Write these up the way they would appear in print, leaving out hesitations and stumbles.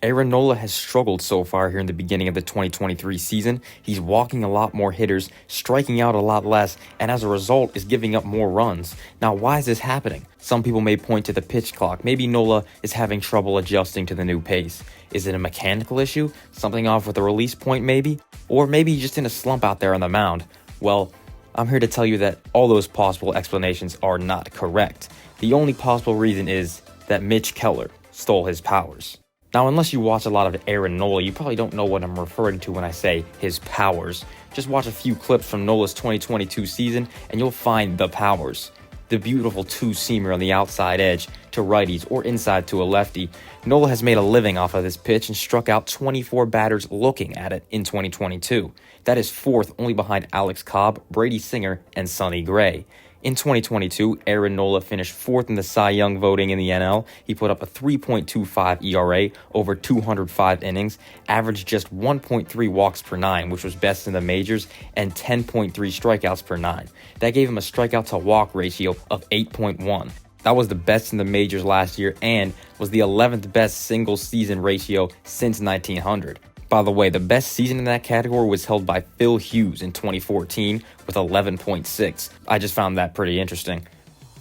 Aaron Nola has struggled so far here in the beginning of the 2023 season. He's walking a lot more hitters, striking out a lot less, and as a result is giving up more runs. Now, why is this happening? Some people may point to the pitch clock. Maybe Nola is having trouble adjusting to the new pace. Is it a mechanical issue? Something off with the release point maybe? Or maybe he's just in a slump out there on the mound? Well, I'm here to tell you that all those possible explanations are not correct. The only possible reason is that Mitch Keller stole his powers. Now, unless you watch a lot of Aaron Nola, you probably don't know what I'm referring to when I say his powers. Just watch a few clips from Nola's 2022 season and you'll find the powers. The beautiful two-seamer on the outside edge to righties or inside to a lefty. Nola has made a living off of this pitch and struck out 24 batters looking at it in 2022. That is fourth only behind Alex Cobb, Brady Singer, and Sonny Gray. In 2022, Aaron Nola finished fourth in the Cy Young voting in the NL. He put up a 3.25 ERA over 205 innings, averaged just 1.3 walks per nine, which was best in the majors, and 10.3 strikeouts per nine. That gave him a strikeout to walk ratio of 8.1. That was the best in the majors last year and was the 11th best single season ratio since 1900. By the way, the best season in that category was held by Phil Hughes in 2014 with 11.6. I just found that pretty interesting.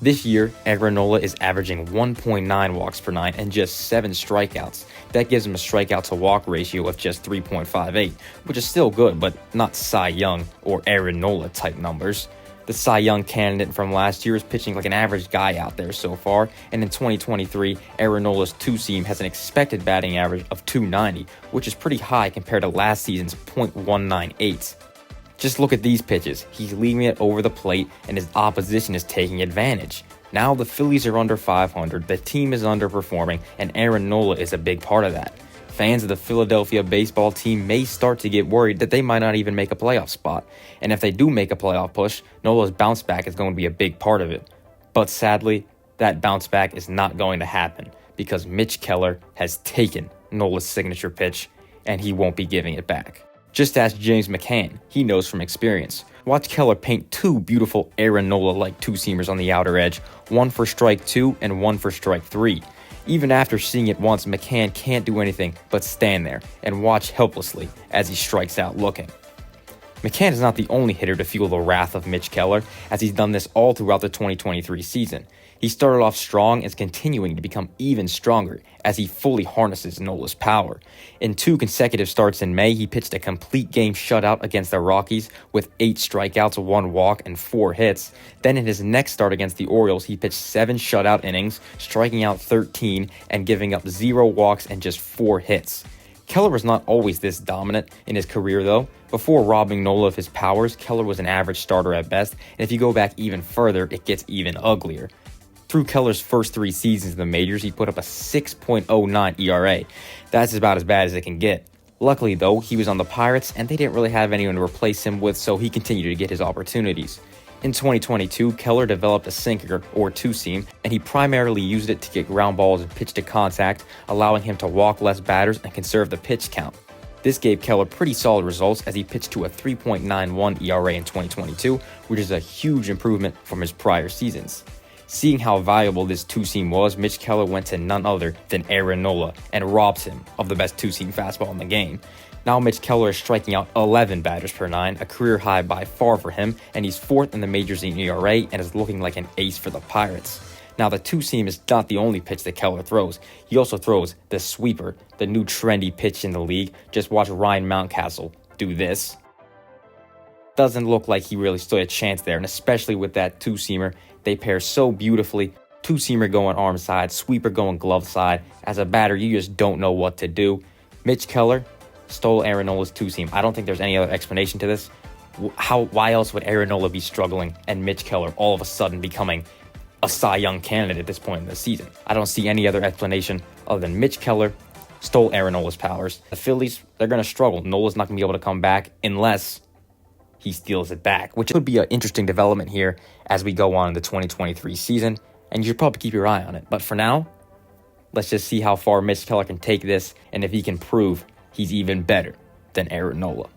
This year, Aaron Nola is averaging 1.9 walks per nine and just 7 strikeouts. That gives him a strikeout to walk ratio of just 3.58, which is still good, but not Cy Young or Aaron Nola type numbers. The Cy Young candidate from last year is pitching like an average guy out there so far, and in 2023, Aaron Nola's two-seam has an expected batting average of .290, which is pretty high compared to last season's .198. Just look at these pitches. He's leaving it over the plate, and his opposition is taking advantage. Now the Phillies are under 500, the team is underperforming, and Aaron Nola is a big part of that. Fans of the Philadelphia baseball team may start to get worried that they might not even make a playoff spot. And if they do make a playoff push, Nola's bounce back is going to be a big part of it. But sadly, that bounce back is not going to happen because Mitch Keller has taken Nola's signature pitch and he won't be giving it back. Just ask James McCann. He knows from experience. Watch Keller paint two beautiful Aaron Nola-like two-seamers on the outer edge, one for strike 2 and one for strike 3. Even after seeing it once, McCann can't do anything but stand there and watch helplessly as he strikes out looking. McCann is not the only hitter to feel the wrath of Mitch Keller, as he's done this all throughout the 2023 season. He started off strong and is continuing to become even stronger as he fully harnesses Nola's power. In 2 consecutive starts in May, he pitched a complete game shutout against the Rockies with 8 strikeouts, 1 walk, and 4 hits. Then in his next start against the Orioles, he pitched 7 shutout innings, striking out 13 and giving up 0 walks and just 4 hits. Keller was not always this dominant in his career though. Before robbing Nola of his powers, Keller was an average starter at best, and if you go back even further, it gets even uglier. Through Keller's first 3 seasons in the majors, he put up a 6.09 ERA. That's about as bad as it can get. Luckily, though, he was on the Pirates, and they didn't really have anyone to replace him with, so he continued to get his opportunities. In 2022, Keller developed a sinker, or two-seam, and he primarily used it to get ground balls and pitch to contact, allowing him to walk less batters and conserve the pitch count. This gave Keller pretty solid results as he pitched to a 3.91 ERA in 2022, which is a huge improvement from his prior seasons. Seeing how valuable this two-seam was, Mitch Keller went to none other than Aaron Nola and robbed him of the best two-seam fastball in the game. Now Mitch Keller is striking out 11 batters per nine, a career high by far for him, and he's 4th in the majors in ERA and is looking like an ace for the Pirates. Now the two-seam is not the only pitch that Keller throws. He also throws the sweeper, the new trendy pitch in the league. Just watch Ryan Mountcastle do this. Doesn't look like he really stood a chance there, and especially with that two-seamer, they pair so beautifully. Two-seamer going arm side, sweeper going glove side. As a batter, you just don't know what to do. Mitch Keller stole Aaron Nola's two-seam. I don't think there's any other explanation to this. Why else would Aaron Nola be struggling and Mitch Keller all of a sudden becoming a Cy Young candidate at this point in the season? I don't see any other explanation other than Mitch Keller stole Aaron Nola's powers. The Phillies, they're going to struggle. Nola's not going to be able to come back unless he steals it back, which could be an interesting development here as we go on in the 2023 season, and you should probably keep your eye on it. But for now, let's just see how far Mitch Keller can take this and if he can prove he's even better than Aaron Nola.